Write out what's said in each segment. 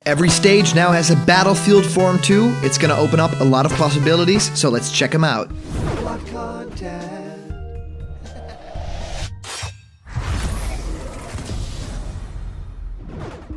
Every stage now has a battlefield form too. It's gonna open up a lot of possibilities, so let's check them out.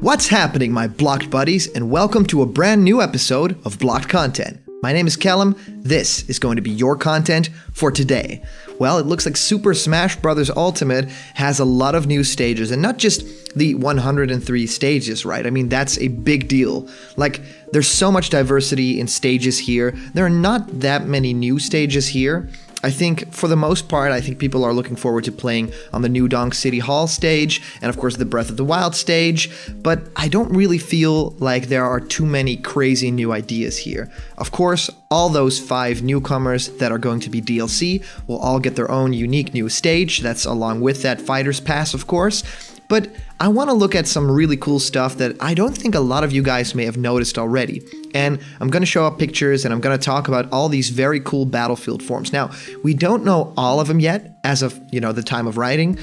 What's happening, my blocked buddies, and welcome to a brand new episode of Blocked Content. My name is Callum. This is going to be your content for today. Well, it looks like Super Smash Bros. Ultimate has a lot of new stages, and not just the 103 stages, right? I mean, that's a big deal. Like, there's so much diversity in stages here. There are not that many new stages here. I think, for the most part, I think people are looking forward to playing on the new Donk City Hall stage, and of course the Breath of the Wild stage, but I don't really feel like there are too many crazy new ideas here. Of course, all those 5 newcomers that are going to be DLC will all get their own unique new stage, that's along with that Fighter's Pass, of course, but I want to look at some really cool stuff that I don't think a lot of you guys may have noticed already. And I'm going to show up pictures and I'm going to talk about all these very cool battlefield forms. Now, we don't know all of them yet as of, the time of writing.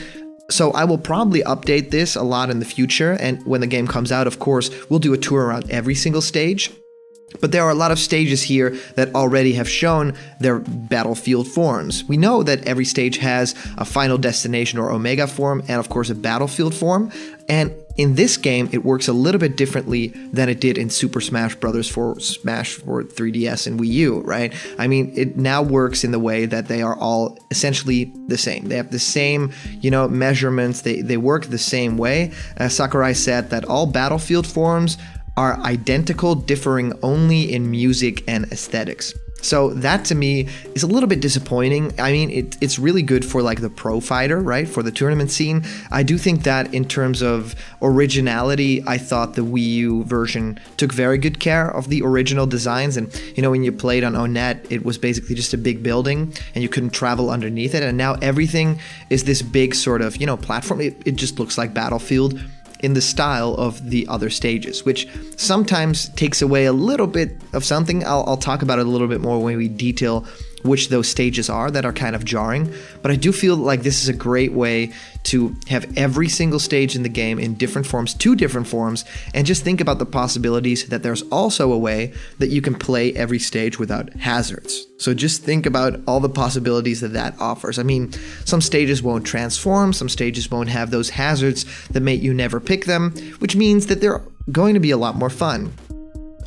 So I will probably update this a lot in the future. And when the game comes out, of course, we'll do a tour around every single stage. But there are a lot of stages here that already have shown their battlefield forms. We know that every stage has a final destination or omega form and of course a battlefield form. And in this game, it works a little bit differently than it did in Super Smash Bros. For 3DS and Wii U, right? I mean, it now works in the way that they are all essentially the same. They have the same, measurements. They work the same way. Sakurai said that all battlefield forms are identical, differing only in music and aesthetics. So that to me is a little bit disappointing. I mean, it's really good for like the pro fighter, right? For the tournament scene. I do think that in terms of originality, I thought the Wii U version took very good care of the original designs. And, when you played on Onet, it was basically just a big building and you couldn't travel underneath it. And now everything is this big sort of, platform. It just looks like Battlefield in the style of the other stages, which sometimes takes away a little bit of something. I'll talk about it a little bit more when we detail which those stages are that are kind of jarring, but I do feel like this is a great way to have every single stage in the game in different forms, 2 different forms, and just think about the possibilities that there's also a way that you can play every stage without hazards. So just think about all the possibilities that offers. I mean, some stages won't transform, some stages won't have those hazards that make you never pick them, which means that they're going to be a lot more fun.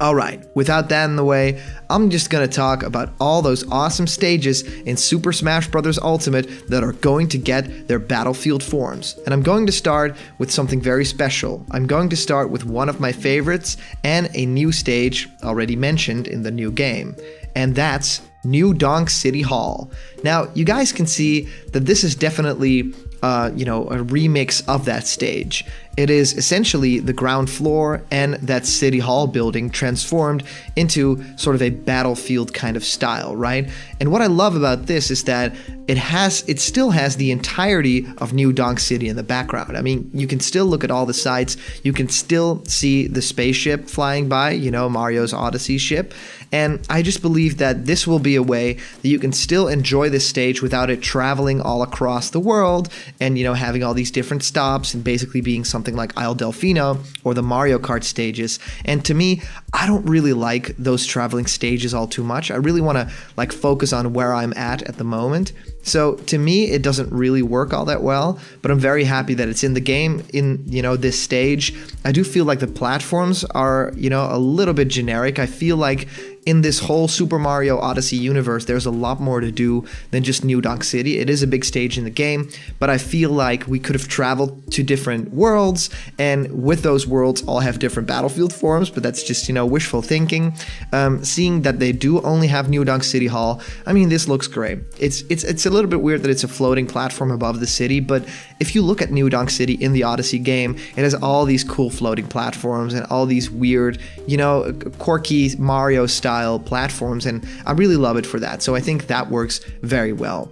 Alright, without that in the way, I'm just gonna talk about all those awesome stages in Super Smash Bros. Ultimate that are going to get their battlefield forms. And I'm going to start with something very special. I'm going to start with one of my favorites and a new stage already mentioned in the new game. And that's New Donk City Hall. Now, you guys can see that this is definitely a remix of that stage. It is essentially the ground floor and that City Hall building transformed into sort of a battlefield kind of style, right? And what I love about this is that it still has the entirety of New Donk City in the background. I mean, you can still look at all the sites, you can still see the spaceship flying by, Mario's Odyssey ship, and I just believe that this will be a way that you can still enjoy this stage without it traveling all across the world and, having all these different stops and basically being something like Isle Delfino or the Mario Kart stages. And to me, I don't really like those traveling stages all too much. I really want to focus on where I'm at the moment. So to me, it doesn't really work all that well, but I'm very happy that it's in the game in, this stage. I do feel like the platforms are, a little bit generic. I feel like in this whole Super Mario Odyssey universe, there's a lot more to do than just New Donk City. It is a big stage in the game, but I feel like we could have traveled to different worlds, and with those worlds all have different battlefield forms, but that's just, wishful thinking. Seeing that they do only have New Donk City Hall, I mean, this looks great. It's a little bit weird that it's a floating platform above the city, but if you look at New Donk City in the Odyssey game, it has all these cool floating platforms and all these weird, quirky Mario style platforms, and I really love it for that. So I think that works very well.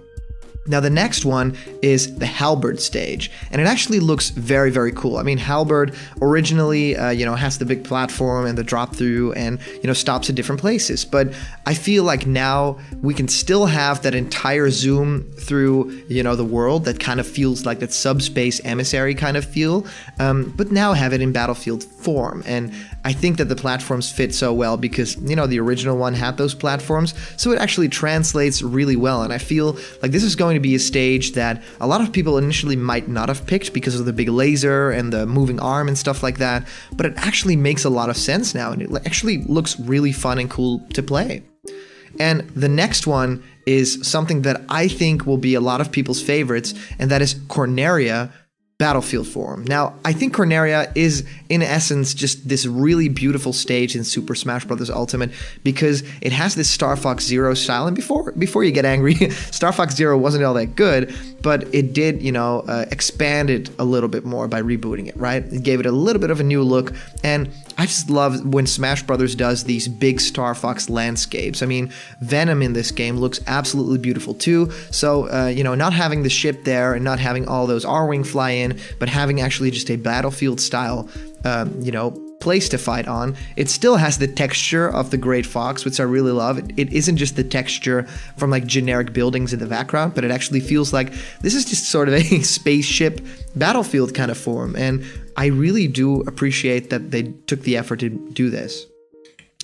Now the next one is the Halberd stage, and it actually looks very, very cool. I mean, Halberd originally, has the big platform and the drop through and, stops at different places. But I feel like now we can still have that entire zoom through, the world that kind of feels like that subspace emissary kind of feel, but now have it in battlefield form. And I think that the platforms fit so well because, you know, the original one had those platforms, so it actually translates really well. And I feel like this is going to be a stage that a lot of people initially might not have picked because of the big laser and the moving arm and stuff like that, but it actually makes a lot of sense now, and it actually looks really fun and cool to play. And the next one is something that I think will be a lot of people's favorites, and that is Corneria battlefield form. Now, I think Corneria is, in essence, just this really beautiful stage in Super Smash Bros. Ultimate because it has this Star Fox Zero style. And before you get angry, Star Fox Zero wasn't all that good, but it did, you know, expand it a little bit more by rebooting it, right? It gave it a little bit of a new look, and I just love when Smash Brothers does these big Star Fox landscapes. I mean, Venom in this game looks absolutely beautiful too. So, you know, not having the ship there and not having all those R-Wing fly in, but having actually just a battlefield style, you know, place to fight on. It still has the texture of the Great Fox, which I really love. It isn't just the texture from like generic buildings in the background, but it actually feels like this is just sort of a spaceship battlefield kind of form. And I really do appreciate that they took the effort to do this.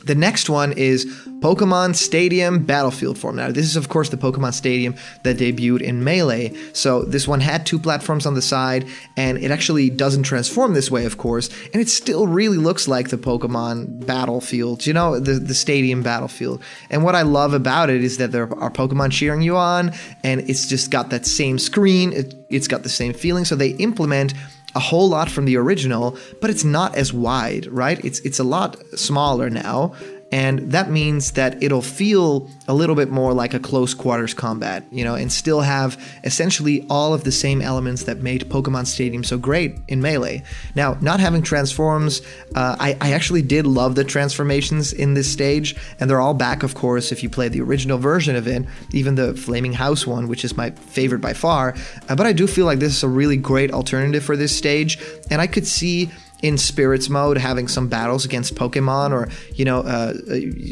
The next one is Pokemon Stadium Battlefield form. Now, this is, of course, the Pokemon Stadium that debuted in Melee. So this one had two platforms on the side, and it actually doesn't transform this way, of course, and it still really looks like the Pokemon Battlefield, you know, the Stadium Battlefield. And what I love about it is that there are Pokemon cheering you on, and it's just got that same screen, it's got the same feeling, so they implement a whole lot from the original, but it's not as wide, right? It's a lot smaller now, and that means that it'll feel a little bit more like a close quarters combat, you know, and still have essentially all of the same elements that made Pokemon Stadium so great in Melee. Now, not having transforms, I actually did love the transformations in this stage, and they're all back, of course, if you play the original version of it, even the Flaming House one, which is my favorite by far, but I do feel like this is a really great alternative for this stage, and I could see in spirits mode having some battles against Pokemon, or, you know,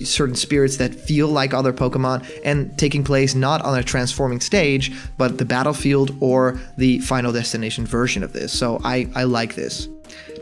certain spirits that feel like other Pokemon, and taking place not on a transforming stage, but the battlefield or the Final Destination version of this. So I like this.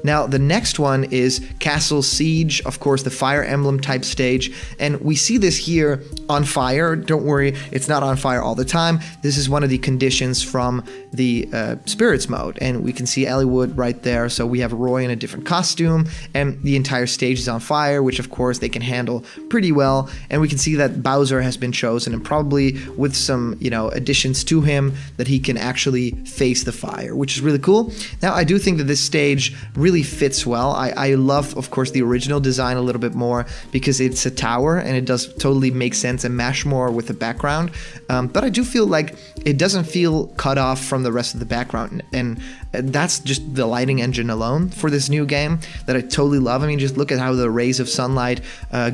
Now, the next one is Castle Siege, of course, the Fire Emblem type stage, and we see this here on fire. Don't worry, it's not on fire all the time. This is one of the conditions from the Spirits mode, and we can see Eliwood right there. So we have Roy in a different costume, and the entire stage is on fire, which of course they can handle pretty well. And we can see that Bowser has been chosen, and probably with some, you know, additions to him, that he can actually face the fire, which is really cool. Now, I do think that this stage really fits well. I love, of course, the original design a little bit more because it's a tower and it does totally make sense and mesh more with the background. But I do feel like it doesn't feel cut off from the rest of the background, and that's just the lighting engine alone for this new game that I totally love. I mean, just look at how the rays of sunlight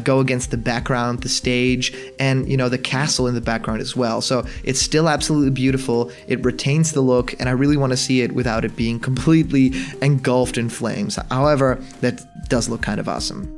go against the background, the stage, and, you know, the castle in the background as well. So it's still absolutely beautiful. It retains the look, and I really want to see it without it being completely engulfed in flames. However, that does look kind of awesome.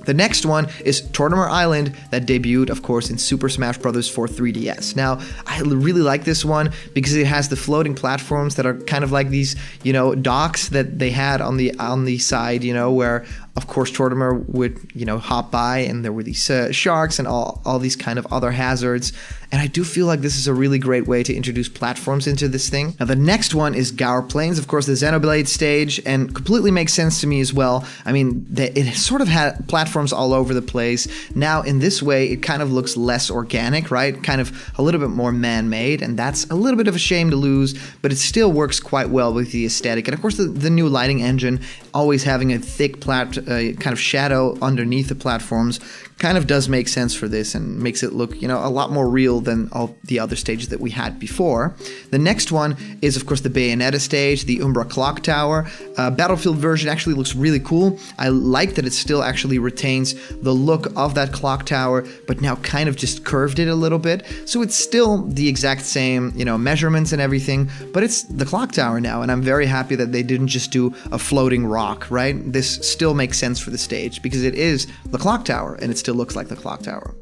The next one is Tortimer Island that debuted, of course, in Super Smash Bros. For 3DS. Now, I really like this one because it has the floating platforms that are kind of like these, you know, docks that they had on the side, you know, where, of course, Tortimer would, you know, hop by, and there were these sharks and all these kind of other hazards. And I do feel like this is a really great way to introduce platforms into this thing. Now, the next one is Guerre Plains, of course, the Xenoblade stage, and completely makes sense to me as well. I mean, it sort of had platforms all over the place. Now, in this way, it kind of looks less organic, right? Kind of a little bit more man-made, and that's a little bit of a shame to lose, but it still works quite well with the aesthetic. And of course, the new lighting engine, always having a thick kind of shadow underneath the platforms, kind of does make sense for this and makes it look, you know, a lot more real than all the other stages that we had before. The next one is, of course, the Bayonetta stage, the Umbra Clock Tower. Battlefield version actually looks really cool. I like that it still actually retains the look of that clock tower, but now kind of just curved it a little bit. So it's still the exact same, you know, measurements and everything, but it's the clock tower now, and I'm very happy that they didn't just do a floating rock, right? This still makes sense for the stage because it is the clock tower, and it still looks like the clock tower.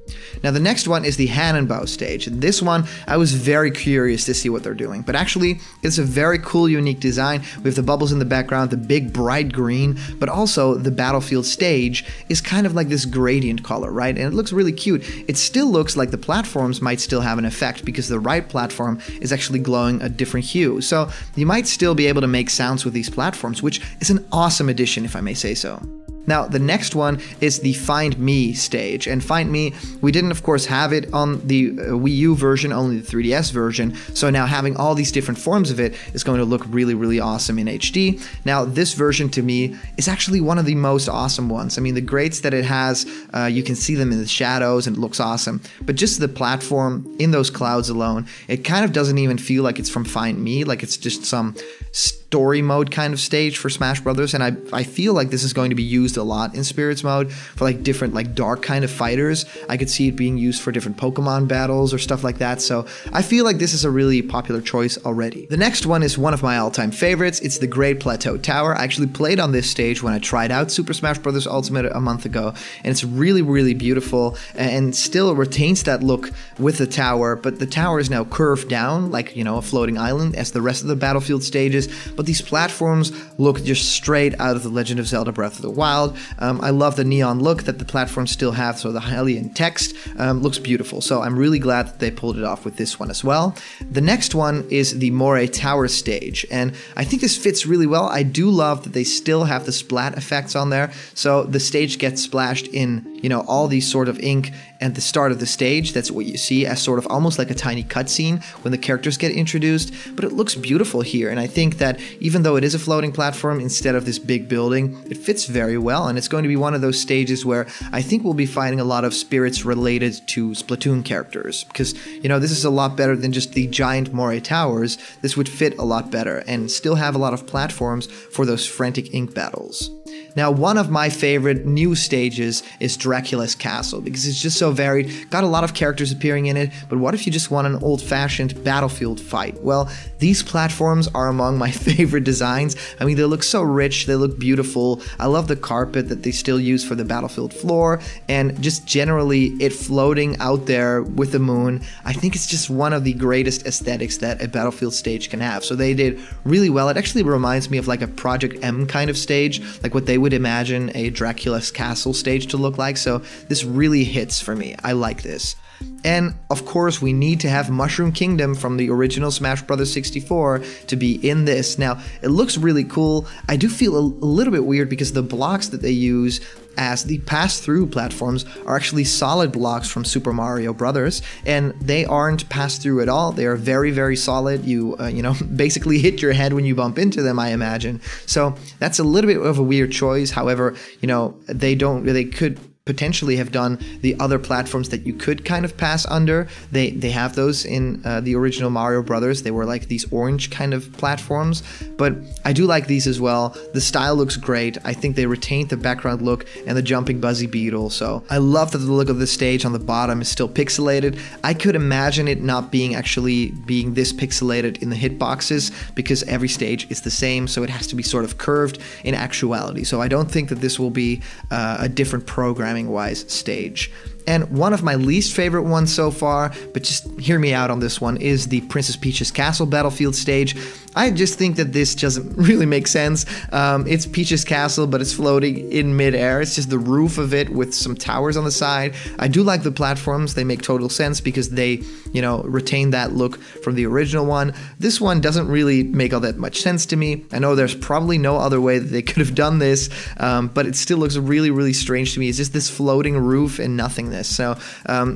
Now the next one is the Hannon Bao stage. And this one, I was very curious to see what they're doing. But actually, it's a very cool, unique design. We have the bubbles in the background, the big bright green, but also the battlefield stage is kind of like this gradient color, right? And it looks really cute. It still looks like the platforms might still have an effect because the right platform is actually glowing a different hue. So you might still be able to make sounds with these platforms, which is an awesome addition, if I may say so. Now, the next one is the Find Me stage. And Find Me, we didn't, of course, have it on the Wii U version, only the 3DS version. So now having all these different forms of it is going to look really, really awesome in HD. Now, this version, to me, is actually one of the most awesome ones. I mean, the grates that it has, you can see them in the shadows and it looks awesome. But just the platform in those clouds alone, it kind of doesn't even feel like it's from Find Me, like it's just some story mode kind of stage for Smash Brothers. And I feel like this is going to be used a lot in Spirits mode for like different like dark kind of fighters. I could see it being used for different Pokemon battles or stuff like that. So I feel like this is a really popular choice already. The next one is one of my all-time favorites. It's the Great Plateau Tower. I actually played on this stage when I tried out Super Smash Bros. Ultimate a month ago, and it's really, really beautiful and still retains that look with the tower, but the tower is now curved down like, you know, a floating island as the rest of the battlefield stages, but these platforms look just straight out of The Legend of Zelda Breath of the Wild. I love the neon look that the platforms still have, so the Hylian text looks beautiful. So I'm really glad that they pulled it off with this one as well. The next one is the Moray Tower stage, and I think this fits really well. I do love that they still have the splat effects on there, so the stage gets splashed in, you know, all these sort of ink at the start of the stage. That's what you see as sort of almost like a tiny cutscene when the characters get introduced, but it looks beautiful here. And I think that even though it is a floating platform instead of this big building, it fits very well. And it's going to be one of those stages where I think we'll be finding a lot of spirits related to Splatoon characters, because, you know, this is a lot better than just the giant Moray Towers. This would fit a lot better and still have a lot of platforms for those frantic ink battles. Now, one of my favorite new stages is Dracula's Castle, because it's just so varied, got a lot of characters appearing in it, but what if you just want an old-fashioned battlefield fight? Well, these platforms are among my favorite designs. I mean, they look so rich, they look beautiful. I love the carpet that they still use for the battlefield floor, and just generally it floating out there with the moon. I think it's just one of the greatest aesthetics that a battlefield stage can have. So they did really well. It actually reminds me of like a Project M kind of stage, like what they would imagine a Dracula's Castle stage to look like. So this really hits for me. I like this. And of course, we need to have Mushroom Kingdom from the original Smash Bros. 64 to be in this. Now, it looks really cool. I do feel a little bit weird because the blocks that they use as the pass-through platforms are actually solid blocks from Super Mario Brothers, and they aren't pass-through at all. They are very, very solid. You know, basically hit your head when you bump into them, I imagine. So that's a little bit of a weird choice. However, you know, they could potentially have done the other platforms that you could kind of pass under. They have those in the original Mario Brothers. They were like these orange kind of platforms, but I do like these as well. The style looks great. I think they retained the background look and the jumping Buzzy Beetle, so I love that the look of the stage on the bottom is still pixelated. I could imagine it not being this pixelated in the hitboxes because every stage is the same, so it has to be sort of curved in actuality. So I don't think that this will be a different programming-wise stage. And one of my least favorite ones so far, but just hear me out on this one, is the Princess Peach's Castle battlefield stage. I just think that this doesn't really make sense. It's Peach's Castle, but it's floating in midair. It's just the roof of it with some towers on the side. I do like the platforms. They make total sense because they, you know, retain that look from the original one. This one doesn't really make all that much sense to me. I know there's probably no other way that they could have done this, but it still looks really, really strange to me. It's just this floating roof and nothingness. So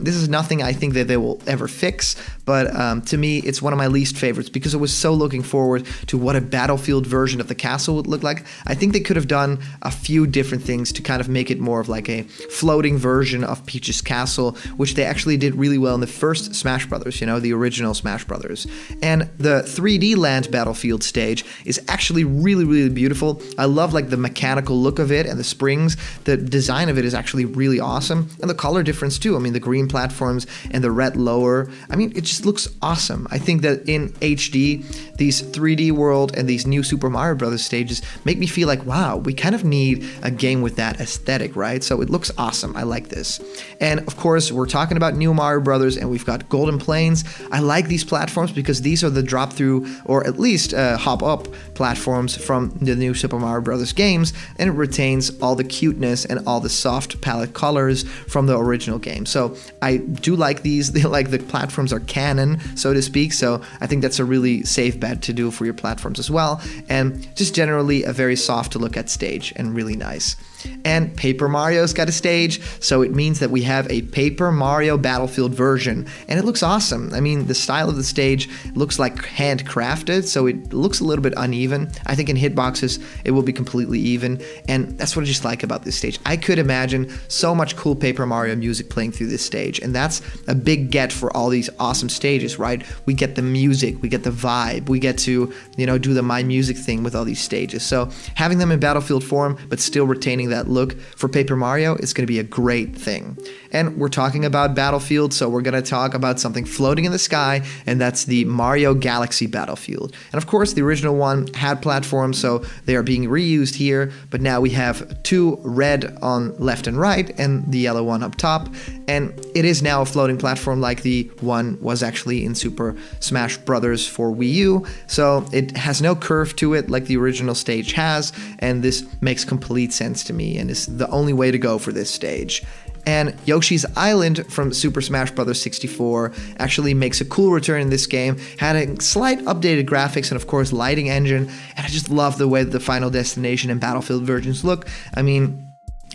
this is nothing I think that they will ever fix, but to me, it's one of my least favorites because I was so looking forward to what a battlefield version of the castle would look like. I think they could have done a few different things to kind of make it more of like a floating version of Peach's Castle, which they actually did really well in the first Smash Brothers, you know, the original Smash Brothers. And the 3D land battlefield stage is actually really, really beautiful. I love like the mechanical look of it and the springs. The design of it is actually really awesome, and the color difference too. I mean, the green platforms and the red lower. I mean, it just just looks awesome. I think that in HD, these 3D world and these new Super Mario Brothers stages make me feel like, wow, we kind of need a game with that aesthetic, right? So it looks awesome. I like this. And of course, we're talking about new Mario Brothers, and we've got Golden Plains. I like these platforms because these are the drop through, or at least hop up platforms from the new Super Mario Brothers games, and it retains all the cuteness and all the soft palette colors from the original game. So I do like these. They like the platforms are canon, so to speak. So I think that's a really safe bet to do for your platforms as well. And just generally a very soft to look at stage and really nice. And Paper Mario's got a stage, so it means that we have a Paper Mario Battlefield version, and it looks awesome. I mean, the style of the stage looks like handcrafted, so it looks a little bit uneven. I think in hitboxes it will be completely even, and that's what I just like about this stage. I could imagine so much cool Paper Mario music playing through this stage, and that's a big get for all these awesome stages, right? We get the music, we get the vibe, we get to, you know, do the My Music thing with all these stages. So having them in Battlefield form, but still retaining that look for Paper Mario is going to be a great thing. And we're talking about Battlefield, so we're going to talk about something floating in the sky, and that's the Mario Galaxy Battlefield. And of course, the original one had platforms, so they are being reused here, but now we have two red on left and right, and the yellow one up top, and it is now a floating platform like the one was actually in Super Smash Bros. For Wii U, so it has no curve to it like the original stage has, and this makes complete sense to me and is the only way to go for this stage. And Yoshi's Island from Super Smash Bros. 64 actually makes a cool return in this game, had a slight updated graphics and of course lighting engine, and I just love the way that the Final Destination and Battlefield versions look. I mean,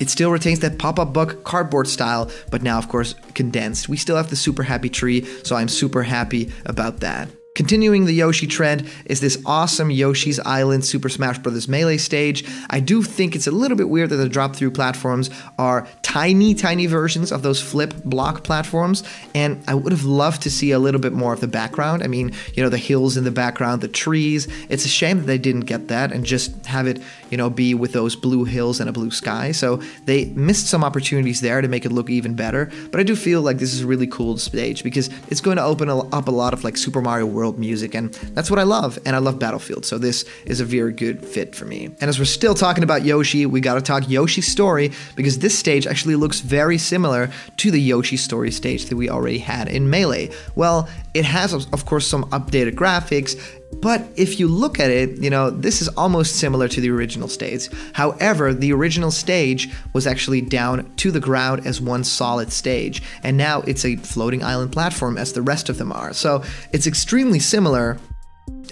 it still retains that pop-up book cardboard style, but now of course condensed. We still have the super happy tree, so I'm super happy about that. Continuing the Yoshi trend is this awesome Yoshi's Island Super Smash Bros. Melee stage. I do think it's a little bit weird that the drop-through platforms are tiny versions of those flip block platforms, and I would have loved to see a little bit more of the background. I mean, you know, the hills in the background, the trees. It's a shame that they didn't get that and just have it, you know, be with those blue hills and a blue sky. So they missed some opportunities there to make it look even better, but I do feel like this is a really cool stage because it's going to open up a lot of like Super Mario World music, and that's what I love, and I love Battlefield, so this is a very good fit for me. And as we're still talking about Yoshi, we gotta talk Yoshi's Story, because this stage actually looks very similar to the Yoshi Story stage that we already had in Melee. Well, it has, of course, some updated graphics, but if you look at it, you know, this is almost similar to the original stage. However, the original stage was actually down to the ground as one solid stage, and now it's a floating island platform as the rest of them are. So it's extremely similar,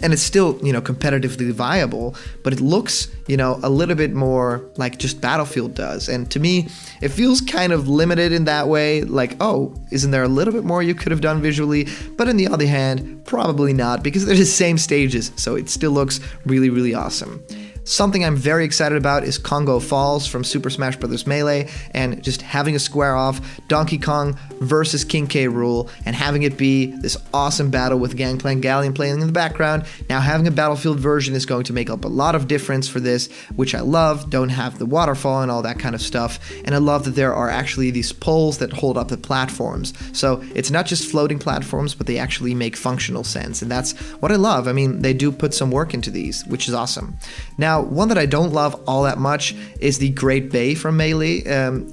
and it's still, you know, competitively viable, but it looks, you know, a little bit more like just Battlefield does. And to me, it feels kind of limited in that way, like, oh, isn't there a little bit more you could have done visually? But on the other hand, probably not, because they're the same stages, so it still looks really awesome. Something I'm very excited about is Congo Falls from Super Smash Bros. Melee, and just having a square off Donkey Kong versus King K. Rool, and having it be this awesome battle with Gangplank Galleon playing in the background. Now having a Battlefield version is going to make up a lot of difference for this, which I love. Don't have the waterfall and all that kind of stuff, and I love that there are actually these poles that hold up the platforms. So it's not just floating platforms, but they actually make functional sense, and that's what I love. I mean, they do put some work into these, which is awesome. Now, one that I don't love all that much is the Great Bay from Melee.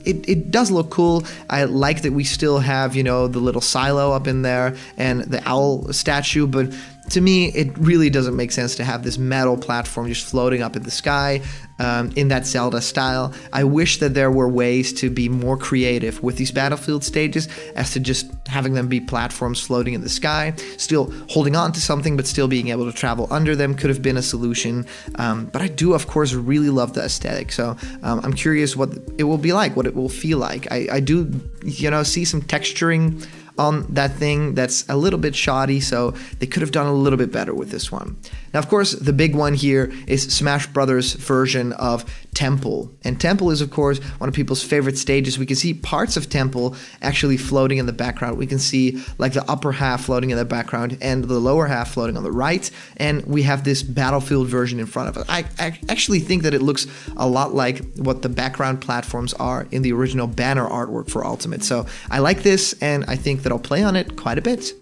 It does look cool. I like that we still have, you know, the little silo up in there and the owl statue, but to me, it really doesn't make sense to have this metal platform just floating up in the sky in that Zelda style. I wish that there were ways to be more creative with these Battlefield stages as to just having them be platforms floating in the sky, still holding on to something, but still being able to travel under them could have been a solution. But I do, of course, really love the aesthetic, so I'm curious what it will be like, what it will feel like. I do, you know, see some texturing on that thing that's a little bit shoddy, so they could have done a little bit better with this one. Now, of course, the big one here is Smash Brothers' version of Temple. And Temple is, of course, one of people's favorite stages. We can see parts of Temple actually floating in the background. We can see like the upper half floating in the background and the lower half floating on the right. And we have this Battlefield version in front of us. I actually think that it looks a lot like what the background platforms are in the original banner artwork for Ultimate. So I like this, and I think that I'll play on it quite a bit.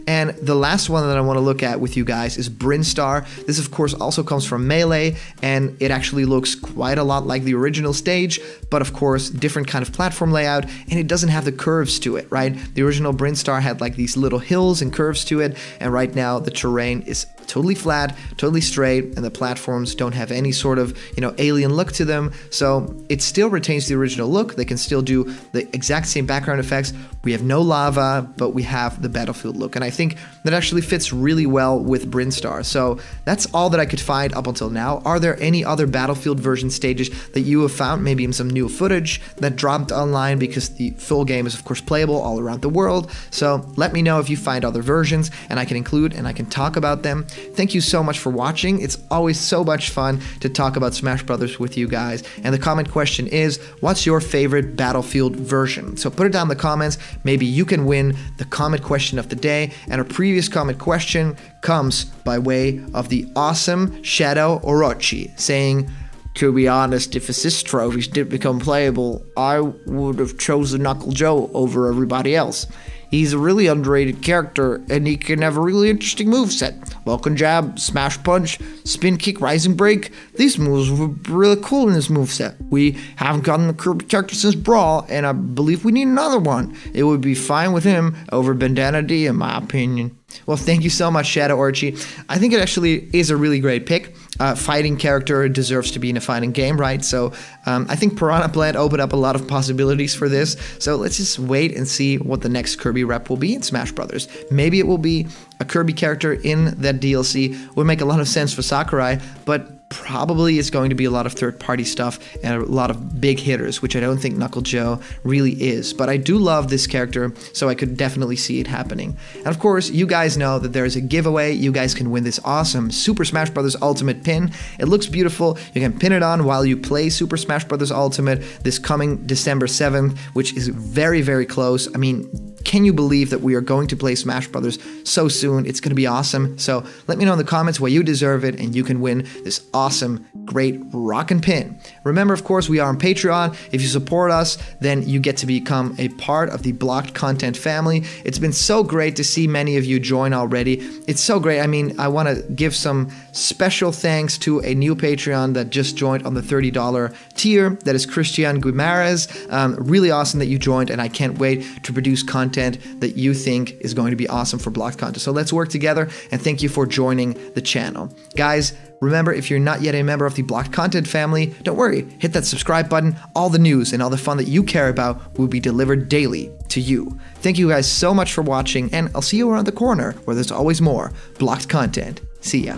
And the last one that I want to look at with you guys is Brinstar. This, of course, also comes from Melee, and it actually looks quite a lot like the original stage, but of course, different kind of platform layout, and it doesn't have the curves to it, right? The original Brinstar had like these little hills and curves to it, and right now the terrain is totally flat, totally straight, and the platforms don't have any sort of, alien look to them. So it still retains the original look. They can still do the exact same background effects. We have no lava, but we have the battlefield look. And I think that actually fits really well with Brinstar. So that's all that I could find up until now. Are there any other Battlefield version stages that you have found, maybe in some new footage that dropped online, because the full game is of course playable all around the world? So let me know if you find other versions, and I can include and I can talk about them. Thank you so much for watching. It's always so much fun to talk about Smash Brothers with you guys. And the comment question is, what's your favorite Battlefield version? So put it down in the comments. Maybe you can win the comment question of the day. And our previous comment question comes by way of the awesome Shadow Orochi, saying, "To be honest, if assist trophies did become playable, I would have chosen Knuckle Joe over everybody else. He's a really underrated character, and he can have a really interesting moveset. Welcome Jab, Smash Punch, Spin Kick, Rising Break. These moves were really cool in this moveset. We haven't gotten a Kirby character since Brawl, and I believe we need another one. It would be fine with him over Bandana D, in my opinion." Well, thank you so much, Shadow Orchi. I think it actually is a really great pick. Fighting character deserves to be in a fighting game, right? So I think Piranha Plant opened up a lot of possibilities for this. So let's just wait and see what the next Kirby rep will be in Smash Brothers. Maybe it will be a Kirby character in that DLC. Would make a lot of sense for Sakurai, but probably it's going to be a lot of third-party stuff and a lot of big hitters, which I don't think Knuckle Joe really is. But I do love this character, so I could definitely see it happening. And of course, you guys know that there is a giveaway. You guys can win this awesome Super Smash Bros. Ultimate pin. It looks beautiful. You can pin it on while you play Super Smash Bros. Ultimate this coming December 7th, which is very, very close. I mean, can you believe that we are going to play Smash Brothers so soon? It's going to be awesome. So let me know in the comments why you deserve it, and you can win this awesome, great rockin' pin. Remember, of course, we are on Patreon. If you support us, then you get to become a part of the Blocked Content family. It's been so great to see many of you join already. It's so great. I mean, I want to give some special thanks to a new Patreon that just joined on the $30 tier. That is Christian Guimarães. Really awesome that you joined, and I can't wait to produce content that you think is going to be awesome for Blocked Content. So let's work together, and thank you for joining the channel. Guys, remember, if you're not yet a member of the Blocked Content family, don't worry, hit that subscribe button. All the news and all the fun that you care about will be delivered daily to you. Thank you guys so much for watching, and I'll see you around the corner where there's always more Blocked Content. See ya.